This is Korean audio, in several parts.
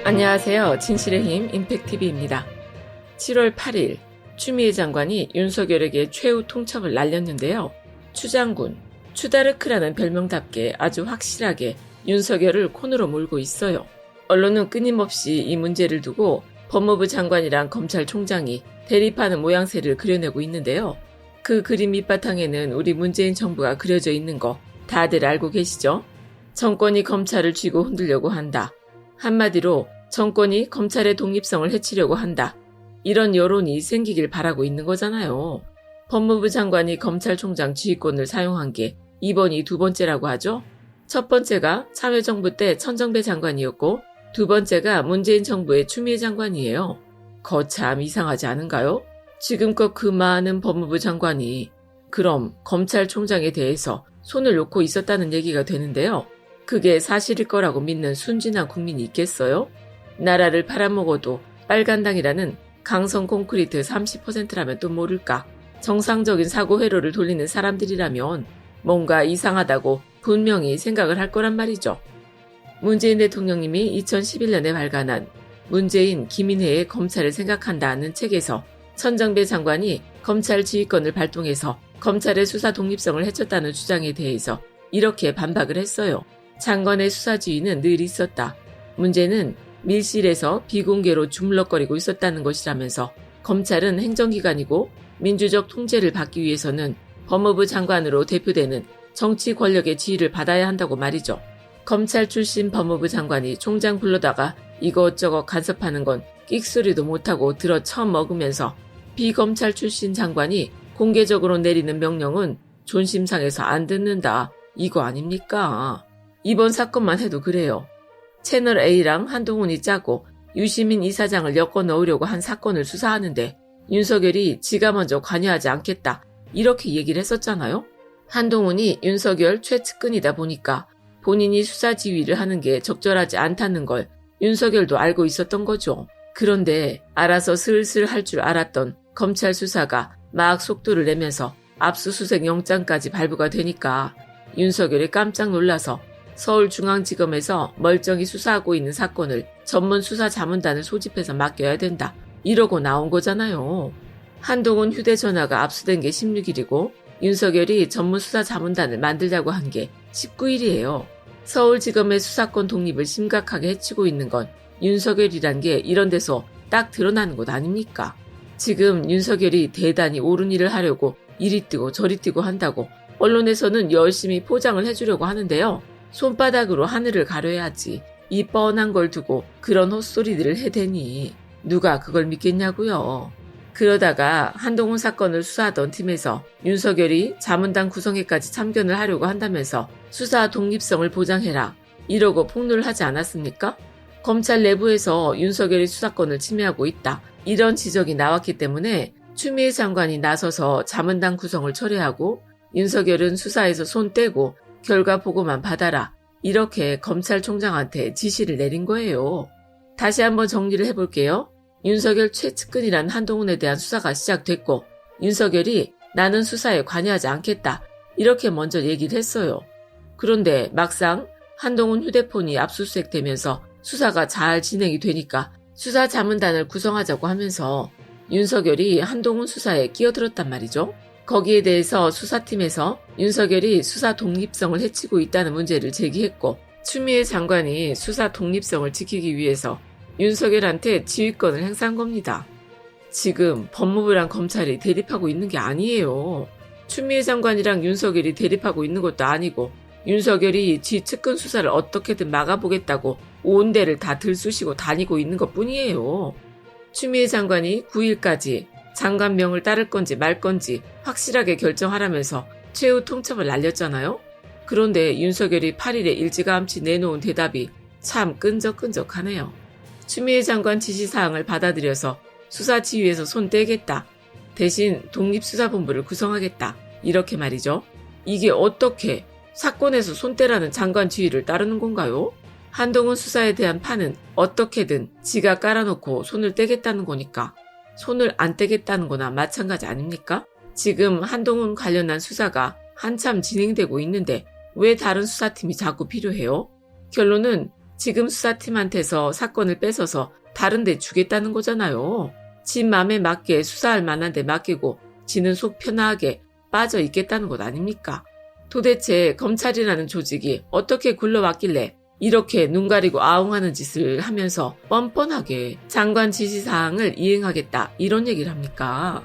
안녕하세요. 진실의 힘 임팩TV입니다. 7월 8일 추미애 장관이 윤석열에게 최후 통첩을 날렸는데요. 추 장군, 추다르크라는 별명답게 아주 확실하게 윤석열을 콘으로 몰고 있어요. 언론은 끊임없이 이 문제를 두고 법무부 장관이랑 검찰총장이 대립하는 모양새를 그려내고 있는데요. 그 그림 밑바탕에는 우리 문재인 정부가 그려져 있는 거 다들 알고 계시죠? 정권이 검찰을 쥐고 흔들려고 한다. 한마디로 정권이 검찰의 독립성을 해치려고 한다. 이런 여론이 생기길 바라고 있는 거잖아요. 법무부 장관이 검찰총장 지휘권을 사용한 게 이번이 두 번째라고 하죠. 첫 번째가 참여정부 때 천정배 장관이었고 두 번째가 문재인 정부의 추미애 장관이에요. 거참 이상하지 않은가요? 지금껏 그 많은 법무부 장관이 그럼 검찰총장에 대해서 손을 놓고 있었다는 얘기가 되는데요. 그게 사실일 거라고 믿는 순진한 국민이 있겠어요? 나라를 팔아먹어도 빨간당이라는 강성 콘크리트 30%라면 또 모를까. 정상적인 사고 회로를 돌리는 사람들이라면 뭔가 이상하다고 분명히 생각을 할 거란 말이죠. 문재인 대통령님이 2011년에 발간한 문재인 김인혜의 검찰을 생각한다는 책에서 천정배 장관이 검찰 지휘권을 발동해서 검찰의 수사 독립성을 해쳤다는 주장에 대해서 이렇게 반박을 했어요. 장관의 수사 지휘는 늘 있었다. 문제는 밀실에서 비공개로 주물럭거리고 있었다는 것이라면서 검찰은 행정기관이고 민주적 통제를 받기 위해서는 법무부 장관으로 대표되는 정치 권력의 지휘를 받아야 한다고 말이죠. 검찰 출신 법무부 장관이 총장 불러다가 이것저것 간섭하는 건 끽소리도 못하고 들어 처음 먹으면서 비검찰 출신 장관이 공개적으로 내리는 명령은 존심상해서 안 듣는다. 이거 아닙니까? 이번 사건만 해도 그래요. 채널A랑 한동훈이 짜고 유시민 이사장을 엮어 넣으려고 한 사건을 수사하는데 윤석열이 지가 먼저 관여하지 않겠다. 이렇게 얘기를 했었잖아요. 한동훈이 윤석열 최측근이다 보니까 본인이 수사 지휘를 하는 게 적절하지 않다는 걸 윤석열도 알고 있었던 거죠. 그런데 알아서 슬슬 할 줄 알았던 검찰 수사가 막 속도를 내면서 압수수색 영장까지 발부가 되니까 윤석열이 깜짝 놀라서 서울중앙지검에서 멀쩡히 수사하고 있는 사건을 전문수사자문단을 소집해서 맡겨야 된다. 이러고 나온 거잖아요. 한동훈 휴대전화가 압수된 게 16일이고 윤석열이 전문수사자문단을 만들자고 한 게 19일이에요. 서울지검의 수사권 독립을 심각하게 해치고 있는 건 윤석열이란 게 이런 데서 딱 드러나는 것 아닙니까? 지금 윤석열이 대단히 옳은 일을 하려고 이리 뛰고 저리 뛰고 한다고 언론에서는 열심히 포장을 해주려고 하는데요. 손바닥으로 하늘을 가려야지 이 뻔한 걸 두고 그런 헛소리들을 해대니 누가 그걸 믿겠냐고요. 그러다가 한동훈 사건을 수사하던 팀에서 윤석열이 자문단 구성회까지 참견을 하려고 한다면서 수사 독립성을 보장해라 이러고 폭로를 하지 않았습니까? 검찰 내부에서 윤석열이 수사권을 침해하고 있다 이런 지적이 나왔기 때문에 추미애 장관이 나서서 자문단 구성을 철회하고 윤석열은 수사에서 손 떼고 결과 보고만 받아라. 이렇게 검찰총장한테 지시를 내린 거예요. 다시 한번 정리를 해볼게요. 윤석열 최측근이란 한동훈에 대한 수사가 시작됐고 윤석열이 나는 수사에 관여하지 않겠다. 이렇게 먼저 얘기를 했어요. 그런데 막상 한동훈 휴대폰이 압수수색되면서 수사가 잘 진행이 되니까 수사자문단을 구성하자고 하면서 윤석열이 한동훈 수사에 끼어들었단 말이죠. 거기에 대해서 수사팀에서 윤석열이 수사 독립성을 해치고 있다는 문제를 제기했고 추미애 장관이 수사 독립성을 지키기 위해서 윤석열한테 지휘권을 행사한 겁니다. 지금 법무부랑 검찰이 대립하고 있는 게 아니에요. 추미애 장관이랑 윤석열이 대립하고 있는 것도 아니고 윤석열이 지 측근 수사를 어떻게든 막아보겠다고 온 데를 다 들쑤시고 다니고 있는 것뿐이에요. 추미애 장관이 9일까지 장관명을 따를 건지 말 건지 확실하게 결정하라면서 최후 통첩을 날렸잖아요. 그런데 윤석열이 8일에 일찌감치 내놓은 대답이 참 끈적끈적하네요. 추미애 장관 지시사항을 받아들여서 수사 지휘에서 손 떼겠다. 대신 독립수사본부를 구성하겠다. 이렇게 말이죠. 이게 어떻게 사건에서 손 떼라는 장관 지휘를 따르는 건가요? 한동훈 수사에 대한 판은 어떻게든 지가 깔아놓고 손을 떼겠다는 거니까 손을 안 떼겠다는 거나 마찬가지 아닙니까? 지금 한동훈 관련한 수사가 한참 진행되고 있는데 왜 다른 수사팀이 자꾸 필요해요? 결론은 지금 수사팀한테서 사건을 뺏어서 다른 데 주겠다는 거잖아요. 지 맘에 맞게 수사할 만한 데 맡기고 지는 속 편하게 빠져 있겠다는 것 아닙니까? 도대체 검찰이라는 조직이 어떻게 굴러왔길래 이렇게 눈 가리고 아웅하는 짓을 하면서 뻔뻔하게 장관 지시사항을 이행하겠다 이런 얘기를 합니까?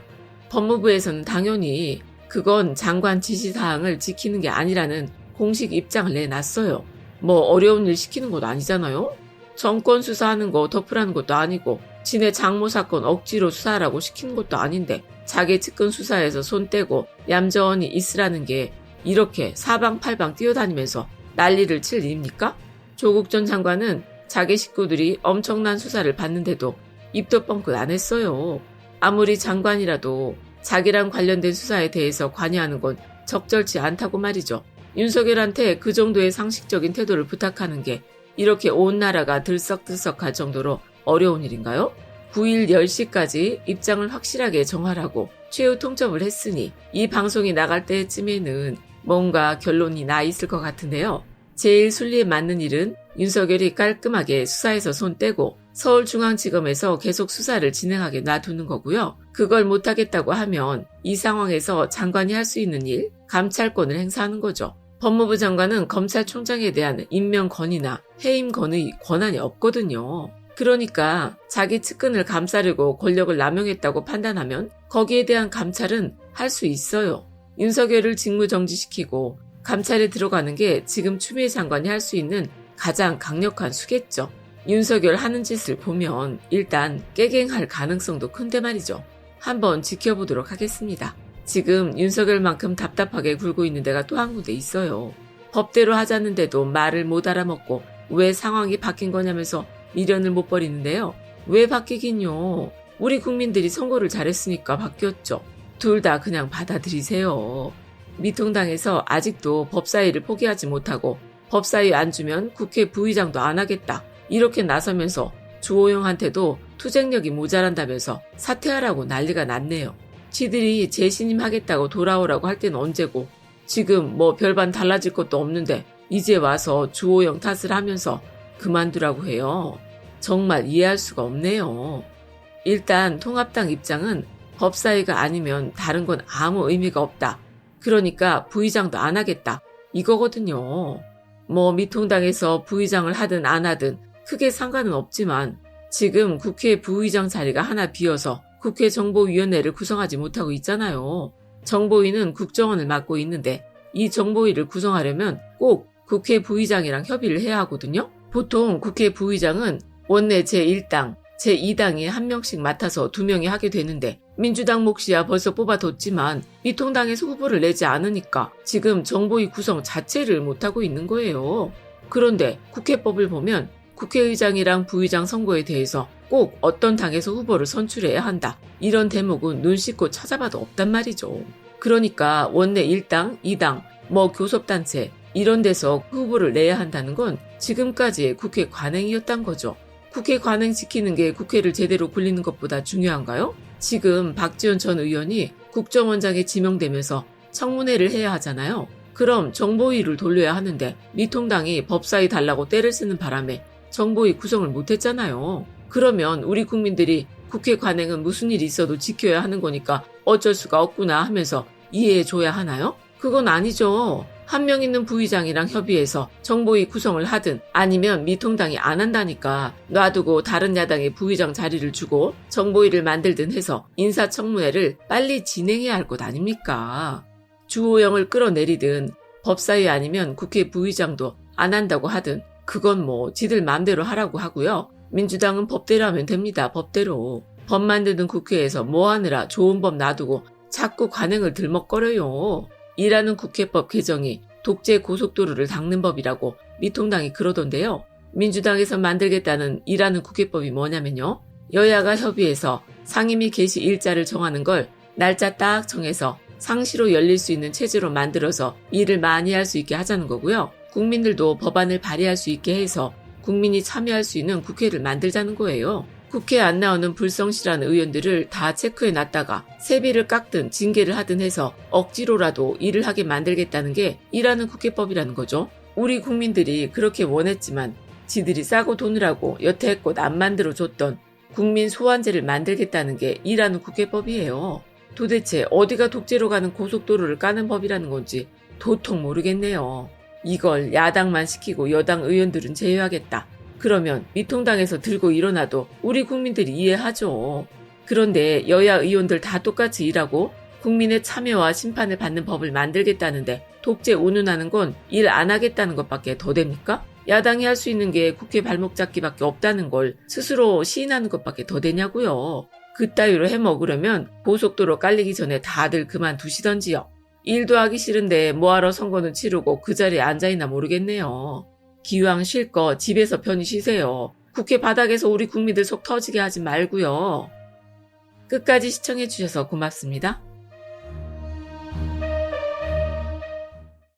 법무부에서는 당연히 그건 장관 지시사항을 지키는 게 아니라는 공식 입장을 내놨어요. 뭐 어려운 일 시키는 것도 아니잖아요? 정권 수사하는 거 덮으라는 것도 아니고 지네 장모 사건 억지로 수사하라고 시키는 것도 아닌데 자기 측근 수사에서 손 떼고 얌전히 있으라는 게 이렇게 사방팔방 뛰어다니면서 난리를 칠 일입니까? 조국 전 장관은 자기 식구들이 엄청난 수사를 받는데도 입도 뻥끗 안 했어요. 아무리 장관이라도 자기랑 관련된 수사에 대해서 관여하는 건 적절치 않다고 말이죠. 윤석열한테 그 정도의 상식적인 태도를 부탁하는 게 이렇게 온 나라가 들썩들썩할 정도로 어려운 일인가요? 9일 10시까지 입장을 확실하게 정하라고 최후 통첩을 했으니 이 방송이 나갈 때쯤에는 뭔가 결론이 나 있을 것 같은데요. 제일 순리에 맞는 일은 윤석열이 깔끔하게 수사에서 손 떼고 서울중앙지검에서 계속 수사를 진행하게 놔두는 거고요. 그걸 못하겠다고 하면 이 상황에서 장관이 할 수 있는 일, 감찰권을 행사하는 거죠. 법무부 장관은 검찰총장에 대한 임명 건의나 해임 건의 권한이 없거든요. 그러니까 자기 측근을 감싸려고 권력을 남용했다고 판단하면 거기에 대한 감찰은 할 수 있어요. 윤석열을 직무정지시키고 감찰에 들어가는 게 지금 추미애 장관이 할 수 있는 가장 강력한 수겠죠. 윤석열 하는 짓을 보면 일단 깨갱할 가능성도 큰데 말이죠. 한번 지켜보도록 하겠습니다. 지금 윤석열만큼 답답하게 굴고 있는 데가 또 한 군데 있어요. 법대로 하자는데도 말을 못 알아먹고 왜 상황이 바뀐 거냐면서 미련을 못 버리는데요. 왜 바뀌긴요. 우리 국민들이 선거를 잘했으니까 바뀌었죠. 둘 다 그냥 받아들이세요. 미통당에서 아직도 법사위를 포기하지 못하고 법사위 안 주면 국회 부의장도 안 하겠다. 이렇게 나서면서 주호영한테도 투쟁력이 모자란다면서 사퇴하라고 난리가 났네요. 지들이 재신임 하겠다고 돌아오라고 할 때는 언제고 지금 뭐 별반 달라질 것도 없는데 이제 와서 주호영 탓을 하면서 그만두라고 해요. 정말 이해할 수가 없네요. 일단 통합당 입장은 법사위가 아니면 다른 건 아무 의미가 없다. 그러니까 부의장도 안 하겠다. 이거거든요. 뭐 미통당에서 부의장을 하든 안 하든 크게 상관은 없지만 지금 국회 부의장 자리가 하나 비어서 국회 정보위원회를 구성하지 못하고 있잖아요. 정보위는 국정원을 맡고 있는데 이 정보위를 구성하려면 꼭 국회 부의장이랑 협의를 해야 하거든요. 보통 국회 부의장은 원내 제1당, 제2당이 한 명씩 맡아서 2명이 하게 되는데 민주당 몫이야 벌써 뽑아뒀지만 미통당에서 후보를 내지 않으니까 지금 정보위 구성 자체를 못하고 있는 거예요. 그런데 국회법을 보면 국회의장이랑 부의장 선거에 대해서 꼭 어떤 당에서 후보를 선출해야 한다. 이런 대목은 눈 씻고 찾아봐도 없단 말이죠. 그러니까 원내 1당, 2당, 뭐 교섭단체 이런 데서 후보를 내야 한다는 건 지금까지의 국회 관행이었단 거죠. 국회 관행 지키는 게 국회를 제대로 굴리는 것보다 중요한가요? 지금 박지원 전 의원이 국정원장에 지명되면서 청문회를 해야 하잖아요. 그럼 정보위를 돌려야 하는데 미통당이 법사위 달라고 떼를 쓰는 바람에 정보위 구성을 못했잖아요. 그러면 우리 국민들이 국회 관행은 무슨 일이 있어도 지켜야 하는 거니까 어쩔 수가 없구나 하면서 이해해줘야 하나요? 그건 아니죠. 한 명 있는 부의장이랑 협의해서 정보위 구성을 하든 아니면 미통당이 안 한다니까 놔두고 다른 야당의 부의장 자리를 주고 정보위를 만들든 해서 인사청문회를 빨리 진행해야 할 것 아닙니까? 주호영을 끌어내리든 법사위 아니면 국회 부의장도 안 한다고 하든 그건 뭐 지들 맘대로 하라고 하고요. 민주당은 법대로 하면 됩니다. 법대로. 법 만드는 국회에서 뭐 하느라 좋은 법 놔두고 자꾸 관행을 들먹거려요. 일하는 국회법 개정이 독재 고속도로를 닦는 법이라고 미통당이 그러던데요. 민주당에서 만들겠다는 일하는 국회법이 뭐냐면요. 여야가 협의해서 상임위 개시 일자를 정하는 걸 날짜 딱 정해서 상시로 열릴 수 있는 체제로 만들어서 일을 많이 할 수 있게 하자는 거고요. 국민들도 법안을 발의할 수 있게 해서 국민이 참여할 수 있는 국회를 만들자는 거예요. 국회에 안 나오는 불성실한 의원들을 다 체크해놨다가 세비를 깎든 징계를 하든 해서 억지로라도 일을 하게 만들겠다는 게 일하는 국회법이라는 거죠. 우리 국민들이 그렇게 원했지만 지들이 싸고 도느라고 여태껏 안 만들어줬던 국민 소환제를 만들겠다는 게 일하는 국회법이에요. 도대체 어디가 독재로 가는 고속도로를 까는 법이라는 건지 도통 모르겠네요. 이걸 야당만 시키고 여당 의원들은 제외하겠다. 그러면 미통당에서 들고 일어나도 우리 국민들이 이해하죠. 그런데 여야 의원들 다 똑같이 일하고 국민의 참여와 심판을 받는 법을 만들겠다는데 독재 운운하는 건 일 안 하겠다는 것밖에 더 됩니까? 야당이 할 수 있는 게 국회 발목 잡기밖에 없다는 걸 스스로 시인하는 것밖에 더 되냐고요. 그따위로 해먹으려면 고속도로 깔리기 전에 다들 그만두시던지요. 일도 하기 싫은데 뭐하러 선거는 치르고 그 자리에 앉아있나 모르겠네요. 기왕 쉴 거 집에서 편히 쉬세요. 국회 바닥에서 우리 국민들 속 터지게 하지 말고요. 끝까지 시청해주셔서 고맙습니다.